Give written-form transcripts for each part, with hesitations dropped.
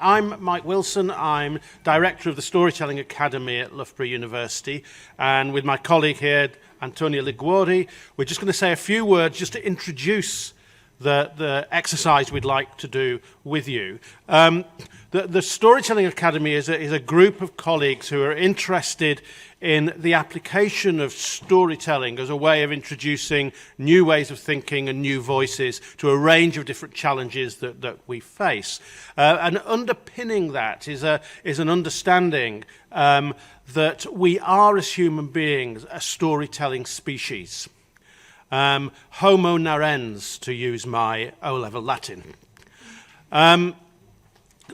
I'm Mike Wilson. I'm Director of the Storytelling Academy at Loughborough University, and with my colleague here, Antonia Liguori, we're just going to say a few words just to introduce the exercise we'd like to do with you. The Storytelling Academy is a group of colleagues who are interested in the application of storytelling as a way of introducing new ways of thinking and new voices to a range of different challenges that we face. And underpinning that is an understanding that we are, as human beings, a storytelling species. Homo narens, to use my O-level Latin.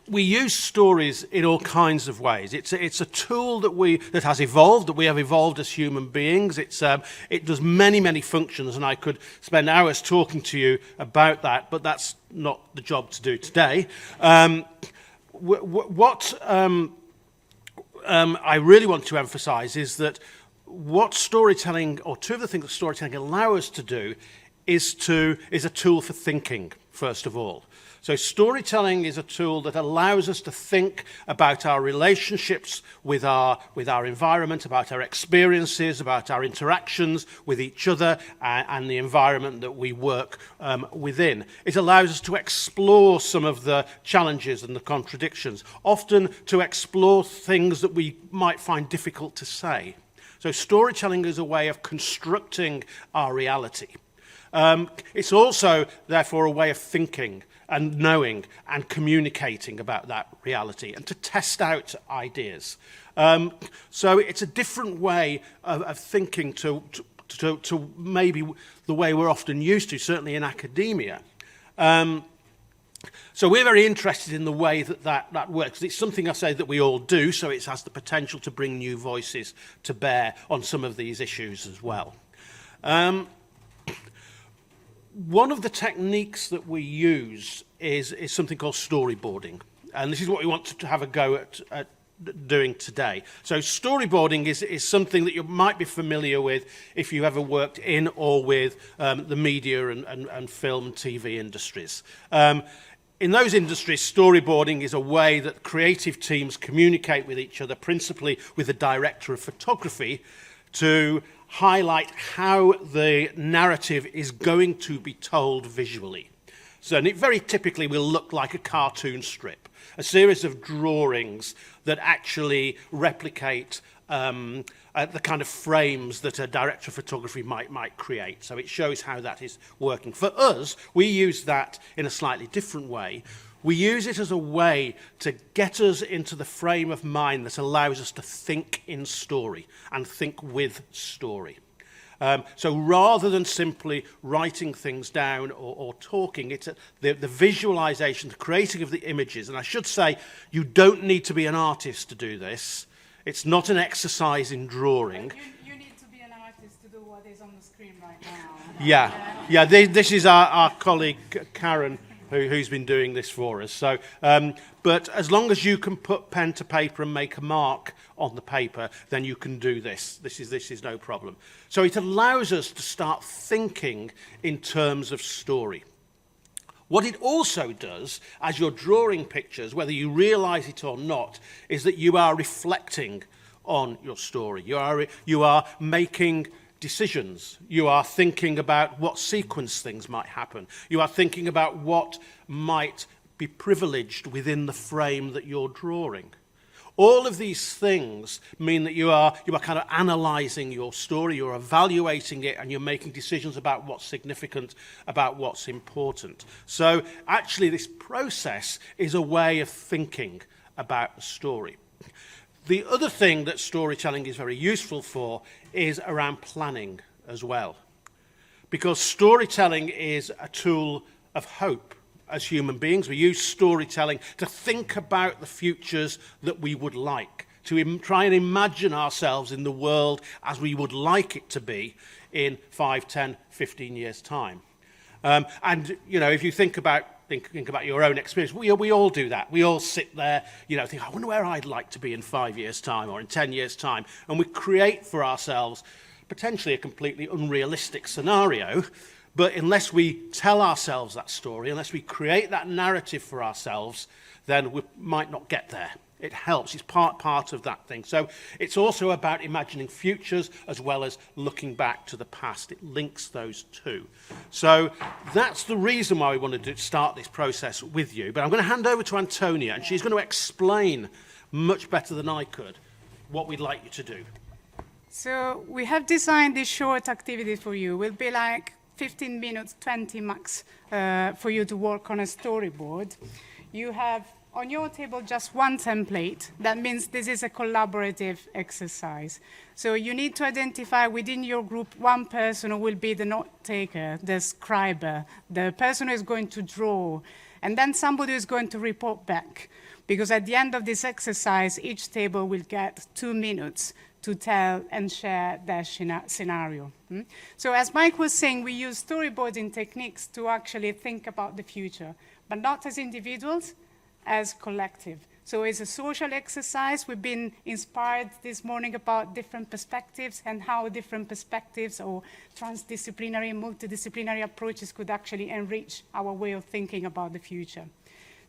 We use stories in all kinds of ways. It's a tool that has evolved, that we have evolved as human beings. It does many functions, and I could spend hours talking to you about that, but that's not the job to do today. What I really want to emphasize is that what storytelling, or two of the things that storytelling allow us to do, is a tool for thinking, first of all. So storytelling is a tool that allows us to think about our relationships with our environment, about our experiences, about our interactions with each other and the environment that we work within. It allows us to explore some of the challenges and the contradictions, often to explore things that we might find difficult to say. So storytelling is a way of constructing our reality. It's also, therefore, a way of thinking and knowing and communicating about that reality and to test out ideas. So it's a different way of thinking to maybe the way we're often used to, certainly in academia. So we're very interested in the way that works. It's something I say that we all do, so it has the potential to bring new voices to bear on some of these issues as well. One of the techniques that we use is something called storyboarding, and this is what we want to have a go at doing today. So storyboarding is something that you might be familiar with if you ever worked in or with the media and film and TV industries. In those industries, storyboarding is a way that creative teams communicate with each other, principally with the director of photography, to highlight how the narrative is going to be told visually. So, and it very typically will look like a cartoon strip, a series of drawings that actually replicate the kind of frames that a director of photography might create. So it shows how that is working. For us, we use that in a slightly different way. We use it as a way to get us into the frame of mind that allows us to think in story and think with story. So rather than simply writing things down or talking, it's the visualization, the creating of the images. And I should say, you don't need to be an artist to do this. It's not an exercise in drawing. You need to be an artist to do what is on the screen right now. Yeah. This is our colleague Karen, who's been doing this for us. So, but as long as you can put pen to paper and make a mark on the paper, then you can do this. This is no problem. So it allows us to start thinking in terms of story. What it also does, as you're drawing pictures, whether you realize it or not, is that you are reflecting on your story. You are making decisions. You are thinking about what sequence things might happen. You are thinking about what might be privileged within the frame that you're drawing. All of these things mean that you are kind of analysing your story, you're evaluating it, and you're making decisions about what's significant, about what's important. So actually this process is a way of thinking about the story. The other thing that storytelling is very useful for is around planning as well. Because storytelling is a tool of hope. As human beings, we use storytelling to think about the futures that we would like, to try and imagine ourselves in the world as we would like it to be in 5, 10, 15 years' time. And, you know, if you think about your own experience, we all do that. We all sit there, think, I wonder where I'd like to be in 5 years' time or in 10 years' time. And we create for ourselves potentially a completely unrealistic scenario, but unless we tell ourselves that story, unless we create that narrative for ourselves, then we might not get there. It helps. It's part of that thing. So it's also about imagining futures as well as looking back to the past. It links those two. So that's the reason why we wanted to start this process with you. But I'm going to hand over to Antonia, and she's going to explain much better than I could what we'd like you to do. So we have designed this short activity for you. It will be like 15 minutes, 20 max, for you to work on a storyboard. You have on your table just one template. That means this is a collaborative exercise. So you need to identify within your group one person who will be the note taker, the scriber, the person who is going to draw, and then somebody who is going to report back. Because at the end of this exercise, each table will get 2 minutes to tell and share their scenario. So as Mike was saying, we use storyboarding techniques to actually think about the future, but not as individuals, as collective. So it's a social exercise. We've been inspired this morning about different perspectives and how different perspectives or transdisciplinary, multidisciplinary approaches could actually enrich our way of thinking about the future.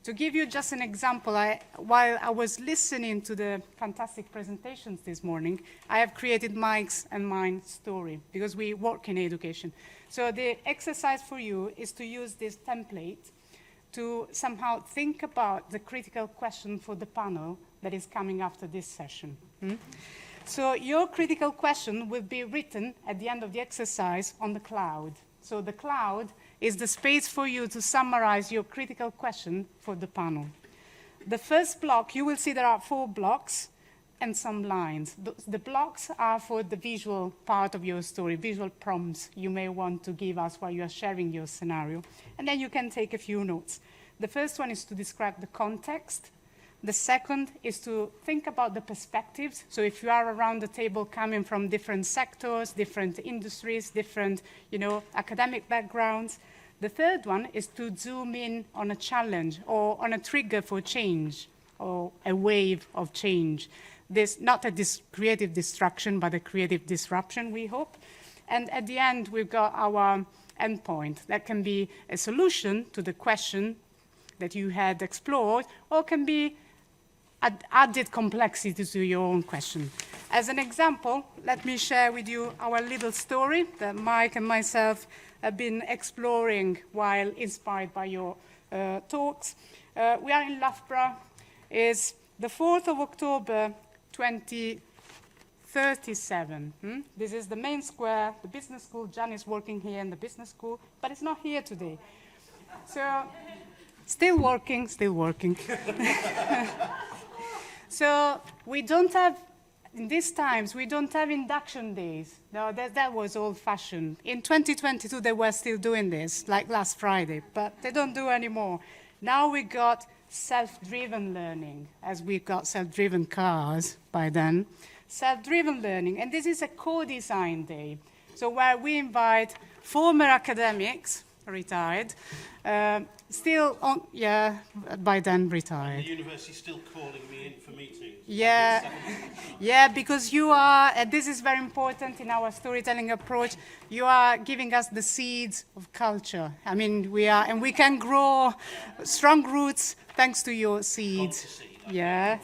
To give you just an example, while I was listening to the fantastic presentations this morning, I have created Mike's and mine story, because we work in education. So the exercise for you is to use this template to somehow think about the critical question for the panel that is coming after this session. So your critical question will be written at the end of the exercise on the cloud. So the cloud is the space for you to summarize your critical question for the panel. The first block, you will see there are 4 blocks and some lines. The blocks are for the visual part of your story, visual prompts you may want to give us while you are sharing your scenario. And then you can take a few notes. The first one is to describe the context. The second is to think about the perspectives. So if you are around the table coming from different sectors, different industries, different, academic backgrounds. The third one is to zoom in on a challenge or on a trigger for change or a wave of change. This, not a creative destruction, but a creative disruption, we hope. And at the end, we've got our endpoint. That can be a solution to the question that you had explored, or can be added complexity to your own question. As an example, let me share with you our little story that Mike and myself have been exploring while inspired by your talks. We are in Loughborough. It's the 4th of October, 2037. This is the main square, the business school. Jan is working here in the business school, but it's not here today. So, still working. So we don't have, in these times, we don't have induction days. No, that was old-fashioned. In 2022, they were still doing this, like last Friday, but they don't do anymore. Now we got self-driven learning, as we've got self-driven cars by then. Self-driven learning, and this is a co-design day. So where we invite former academics, retired, still on, by then retired. The university's still calling me in for meetings. Yeah, because you are, and this is very important in our storytelling approach, you are giving us the seeds of culture. I mean, and we can grow strong roots thanks to your seeds. Yeah.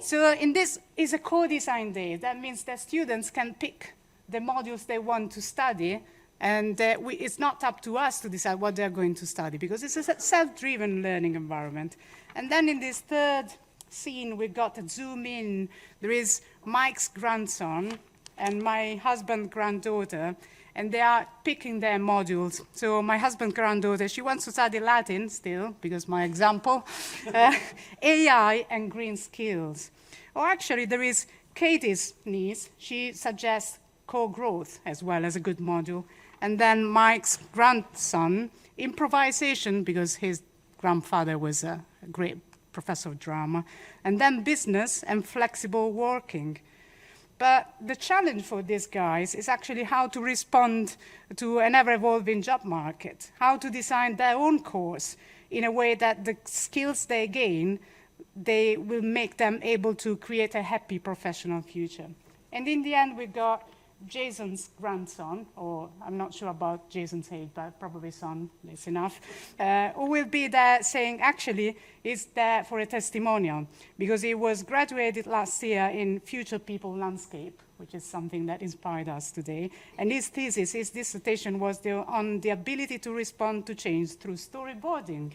So in this is a co-design day. That means that students can pick the modules they want to study, and it's not up to us to decide what they're going to study, because it's a self-driven learning environment. And then in this third scene, we've got a zoom in. There is Mike's grandson and my husband's granddaughter, and they are picking their modules. So my husband's granddaughter, she wants to study Latin still, because my example, AI and green skills. Or actually, there is Katie's niece. She suggests co-growth as well as a good module. And then Mike's grandson, improvisation, because his grandfather was a great professor of drama. And then business and flexible working. But the challenge for these guys is actually how to respond to an ever-evolving job market, how to design their own course in a way that the skills they gain, they will make them able to create a happy professional future. And in the end, we got Jason's grandson, or I'm not sure about Jason's age, but probably son, that's enough, who will be there saying, actually, he's there for a testimonial, because he was graduated last year in Future People Landscape, which is something that inspired us today. And his thesis, his dissertation was on the ability to respond to change through storyboarding.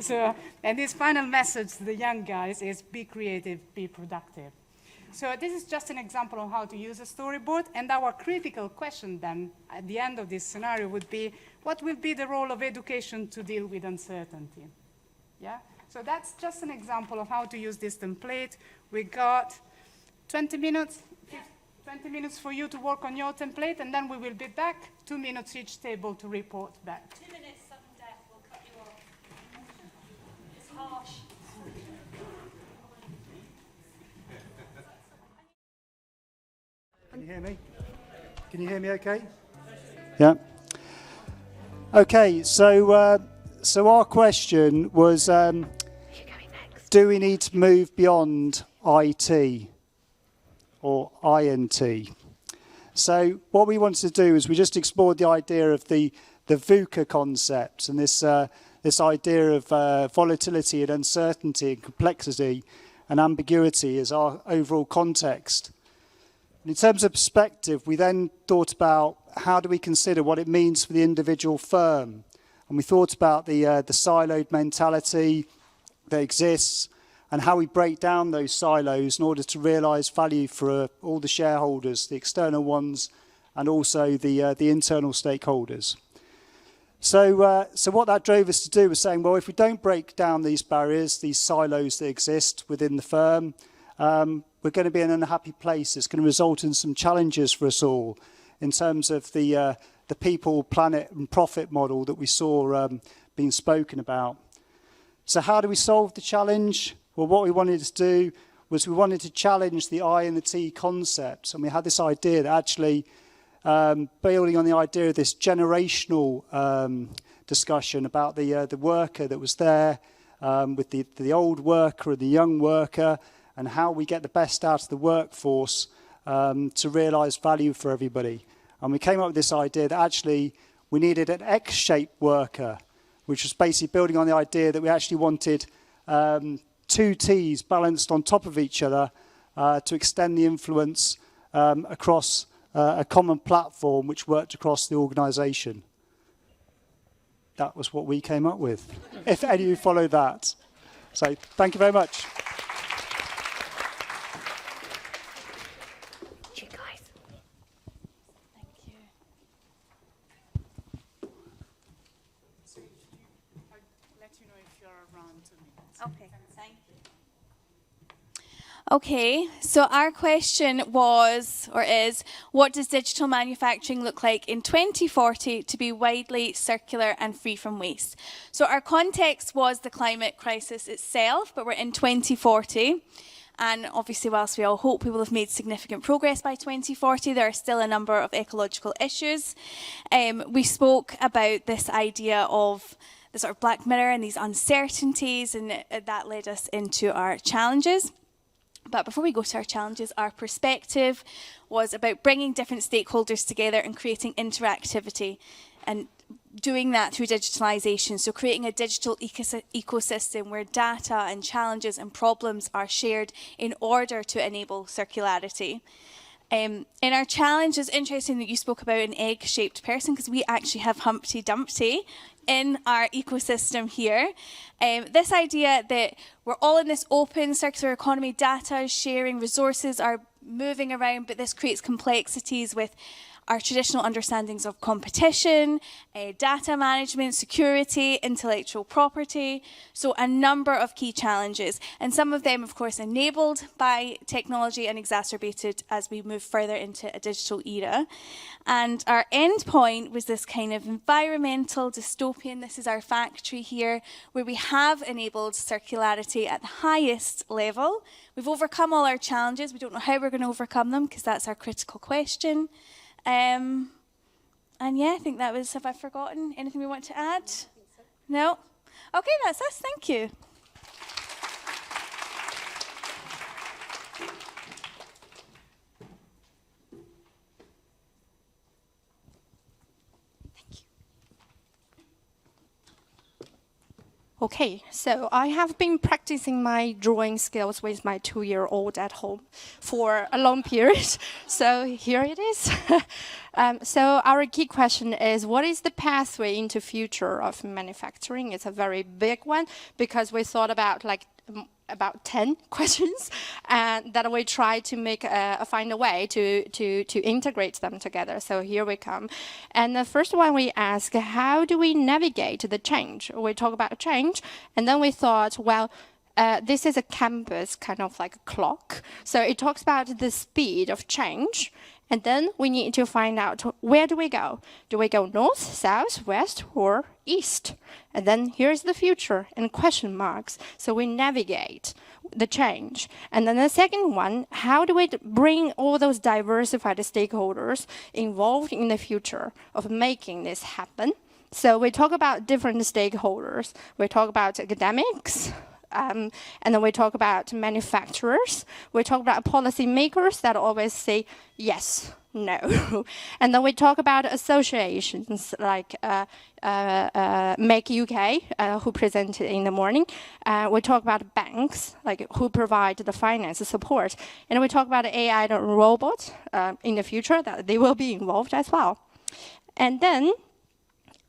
So, and his final message to the young guys is be creative, be productive. So this is just an example of how to use a storyboard, and our critical question then, at the end of this scenario, would be, what will be the role of education to deal with uncertainty? Yeah? So that's just an example of how to use this template. We got 20 minutes, 20 minutes for you to work on your template, and then we will be back, 2 minutes each table to report back. 2 minutes, sudden death, we'll cut you off. It's harsh. Can you hear me? Can you hear me okay? Yeah. Okay, so our question was, do we need to move beyond IT or INT? So what we wanted to do is we just explored the idea of the VUCA concept and this idea of volatility and uncertainty and complexity and ambiguity as our overall context. In terms of perspective, we then thought about how do we consider what it means for the individual firm. And we thought about the siloed mentality that exists and how we break down those silos in order to realise value for all the shareholders, the external ones, and also the internal stakeholders. So what that drove us to do was saying, well, if we don't break down these barriers, these silos that exist within the firm, we're going to be in an unhappy place. It's going to result in some challenges for us all in terms of the people, planet and profit model that we saw being spoken about. So how do we solve the challenge? Well, what we wanted to do was we wanted to challenge the I and the T concepts. And we had this idea that actually, building on the idea of this generational discussion about the worker that was there with the old worker and the young worker, and how we get the best out of the workforce to realise value for everybody. And we came up with this idea that actually we needed an X-shaped worker, which was basically building on the idea that we actually wanted two T's balanced on top of each other to extend the influence across a common platform which worked across the organisation. That was what we came up with, if any of you follow that. So thank you very much. Okay, thank you. Okay, so our question was, or is, what does digital manufacturing look like in 2040 to be widely circular and free from waste? So our context was the climate crisis itself, but we're in 2040. And obviously, whilst we all hope we will have made significant progress by 2040, there are still a number of ecological issues. We spoke about this idea of the sort of black mirror and these uncertainties, and that led us into our challenges. But before we go to our challenges, our perspective was about bringing different stakeholders together and creating interactivity, and doing that through digitalisation. So creating a digital ecosystem where data and challenges and problems are shared in order to enable circularity. In our challenge, it's interesting that you spoke about an egg-shaped person, because we actually have Humpty Dumpty in our ecosystem here. This idea that we're all in this open circular economy, data sharing, resources are moving around, but this creates complexities with our traditional understandings of competition, data management, security, intellectual property. So a number of key challenges, and some of them, of course, enabled by technology and exacerbated as we move further into a digital era. And our end point was this kind of environmental dystopian. This is our factory here, where we have enabled circularity at the highest level. We've overcome all our challenges. We don't know how we're going to overcome them, because that's our critical question. And yeah, I think that was, have I forgotten anything we want to add? No? Okay, that's us. Thank you. Okay, so I have been practicing my drawing skills with my 2-year-old at home for a long period. So here it is. So our key question is, what is the pathway into future of manufacturing? It's a very big one because we thought about about 10 questions, and that we try to find a way to integrate them together. So here we come. And the first one we ask, how do we navigate the change? We talk about change, and then we thought, well, this is a campus kind of like a clock. So it talks about the speed of change. And then we need to find out, where do we go? Do we go north, south, west, or east? And then here's the future and question marks. So we navigate the change. And then the second one, how do we bring all those diversified stakeholders involved in the future of making this happen? So we talk about different stakeholders. We talk about academics, and then we talk about manufacturers. We talk about policymakers that always say yes, no. And then we talk about associations like Make UK, who presented in the morning. We talk about banks, like who provide the finance support. And we talk about AI and robots in the future, that they will be involved as well. And then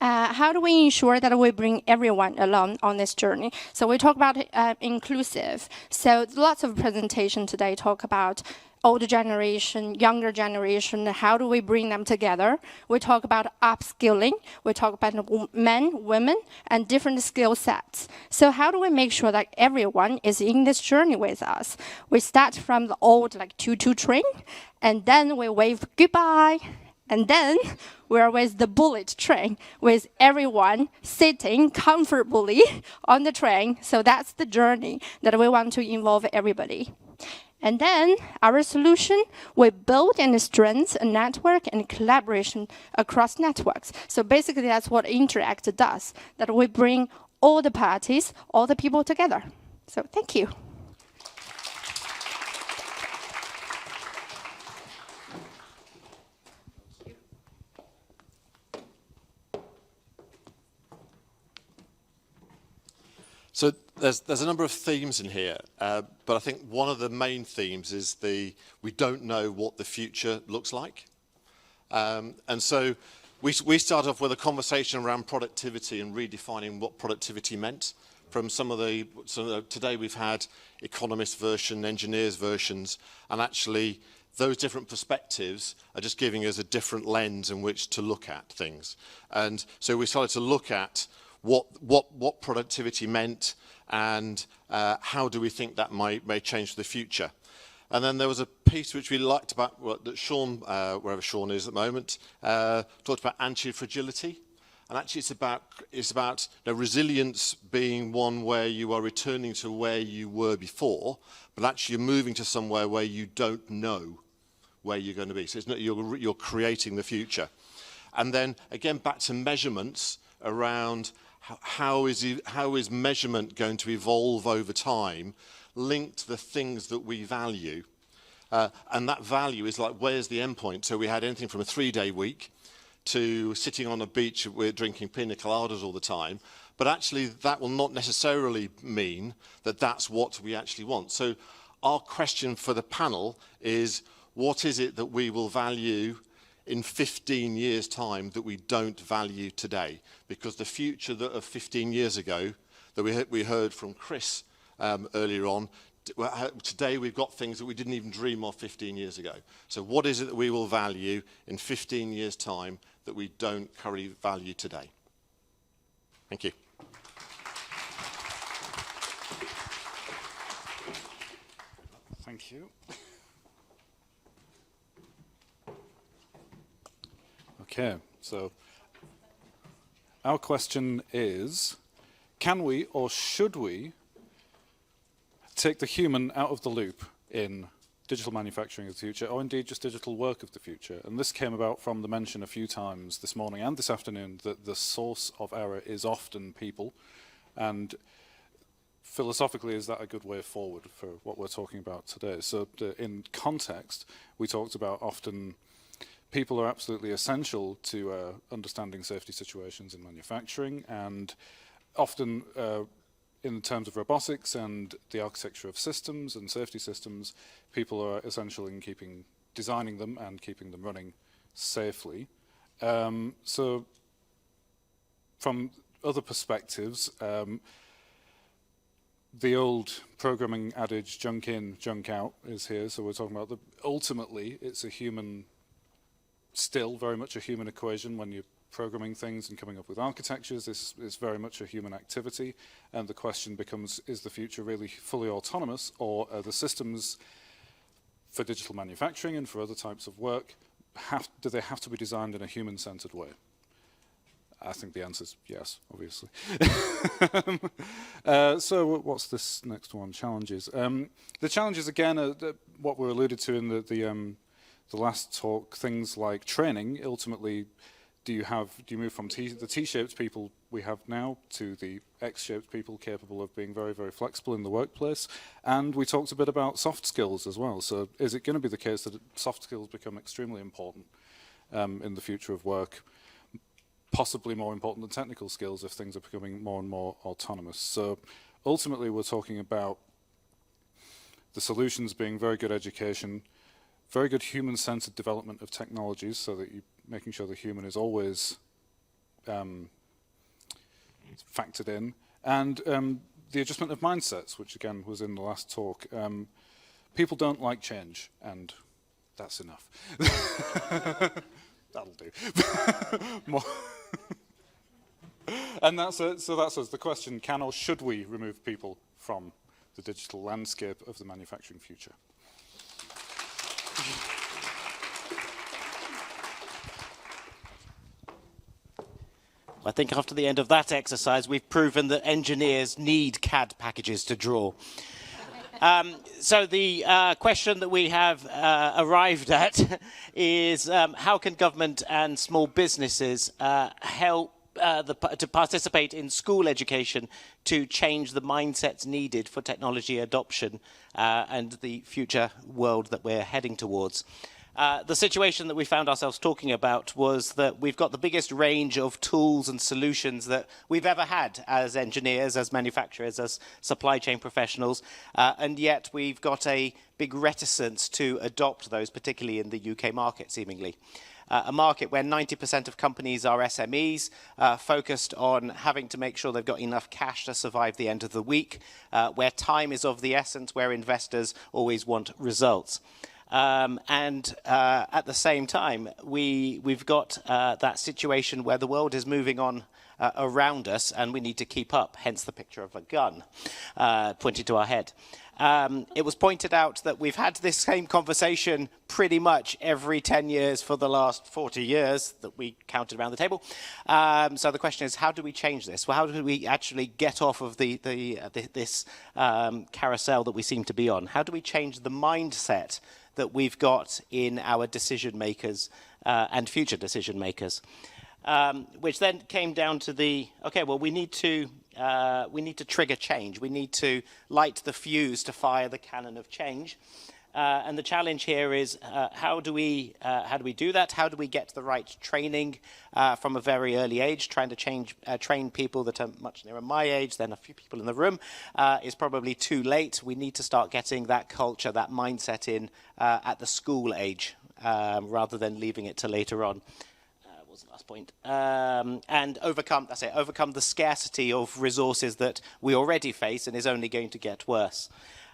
how do we ensure that we bring everyone along on this journey? So we talk about inclusive. So lots of presentation today talk about older generation, younger generation, how do we bring them together? We talk about upskilling. We talk about men, women, and different skill sets. So how do we make sure that everyone is in this journey with us? We start from the old like 2-2 train, and then we wave goodbye. And then we're with the bullet train, with everyone sitting comfortably on the train. So that's the journey that we want to involve everybody. And then our solution, we build and strengthen a network and collaboration across networks. So basically that's what InterAct does, that we bring all the parties, all the people together. So thank you. So there's a number of themes in here, but I think one of the main themes is we don't know what the future looks like. And so we started off with a conversation around productivity and redefining what productivity meant. From today we've had economist version, engineers versions, and actually those different perspectives are just giving us a different lens in which to look at things. And so we started to look at what productivity meant and how do we think that may change for the future. And then there was a piece which we liked about that Sean, wherever Sean is at the moment, talked about anti-fragility. And actually it's about resilience being one where you are returning to where you were before, but actually you're moving to somewhere where you don't know where you're going to be. So it's not, you're creating the future. And then again back to measurements around how is measurement going to evolve over time, linked to the things that we value. And that value is like, where's the end point? So we had anything from a 3-day week to sitting on a beach, we're drinking pina coladas all the time. But actually, that will not necessarily mean that that's what we actually want. So our question for the panel is, what is it that we will value in 15 years' time that we don't value today? Because the future of 15 years ago that we heard from Chris earlier on, today we've got things that we didn't even dream of 15 years ago. So what is it that we will value in 15 years' time that we don't currently value today? Thank you. Thank you. Okay, so our question is, can we or should we take the human out of the loop in digital manufacturing of the future, or indeed just digital work of the future? And this came about from the mention a few times this morning and this afternoon that the source of error is often people. And philosophically, is that a good way forward for what we're talking about today? So in context, we talked about often people are absolutely essential to understanding safety situations in manufacturing, and often in terms of robotics and the architecture of systems and safety systems, people are essential in designing them and keeping them running safely. So from other perspectives, the old programming adage, junk in, junk out, is here. So we're talking about ultimately, it's still very much a human equation when you're programming things and coming up with architectures. This is very much a human activity. And the question becomes, is the future really fully autonomous, or are the systems for digital manufacturing and for other types of work, do they have to be designed in a human-centered way? I think the answer is yes, obviously. So what's this next one? Challenges. The challenges, again, are what were alluded to in the last talk, things like training. Ultimately, do you move from the T-shaped people we have now to the X-shaped people capable of being very, very flexible in the workplace? And we talked a bit about soft skills as well. So is it going to be the case that soft skills become extremely important in the future of work, possibly more important than technical skills if things are becoming more and more autonomous? So ultimately, we're talking about the solutions being very good education, very good human-centered development of technologies, so that you're making sure the human is always factored in, and the adjustment of mindsets, which again was in the last talk. People don't like change, and that's enough. That'll do. And that's it. So that's us. The question: can or should we remove people from the digital landscape of the manufacturing future? I think after the end of that exercise, we've proven that engineers need CAD packages to draw. So the question that we have arrived at is how can government and small businesses help to participate in school education to change the mindsets needed for technology adoption and the future world that we're heading towards. The situation that we found ourselves talking about was that we've got the biggest range of tools and solutions that we've ever had as engineers, as manufacturers, as supply chain professionals, and yet we've got a big reticence to adopt those, particularly in the UK market, seemingly. A market where 90% of companies are SMEs, focused on having to make sure they've got enough cash to survive the end of the week, where time is of the essence, where investors always want results. And at the same time, we've got that situation where the world is moving on around us and we need to keep up, hence the picture of a gun pointed to our head. It was pointed out that we've had this same conversation pretty much every 10 years for the last 40 years that we counted around the table. So the question is, how do we change this? Well, how do we actually get off of this carousel that we seem to be on? How do we change the mindset that we've got in our decision makers and future decision makers? Which then came down to we need to trigger change. We need to light the fuse to fire the cannon of change. And the challenge here is how do we do that? How do we get the right training from a very early age? Trying to train people that are much nearer my age than a few people in the room is probably too late. We need to start getting that culture, that mindset in at the school age rather than leaving it to later on. What was the last point? And overcome the scarcity of resources that we already face and is only going to get worse.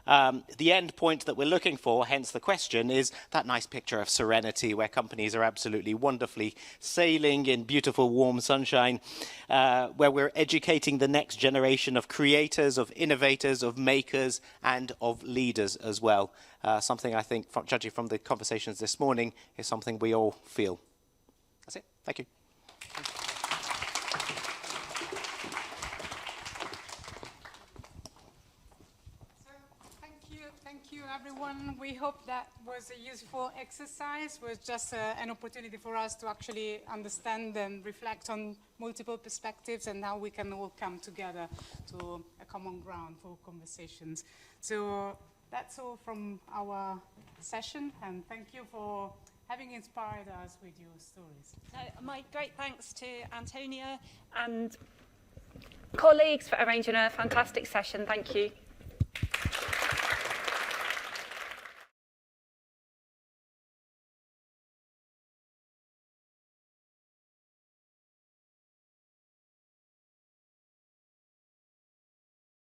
The end point that we're looking for, hence the question, is that nice picture of serenity where companies are absolutely wonderfully sailing in beautiful warm sunshine, where we're educating the next generation of creators, of innovators, of makers, and of leaders as well. Something I think, judging from the conversations this morning, is something we all feel. That's it. Thank you. Thank you, everyone. We hope that was a useful exercise. It was just an opportunity for us to actually understand and reflect on multiple perspectives and how we can all come together to a common ground for conversations. So that's all from our session, and thank you for having inspired us with your stories. So my great thanks to Antonia and colleagues for arranging a fantastic session. Thank you.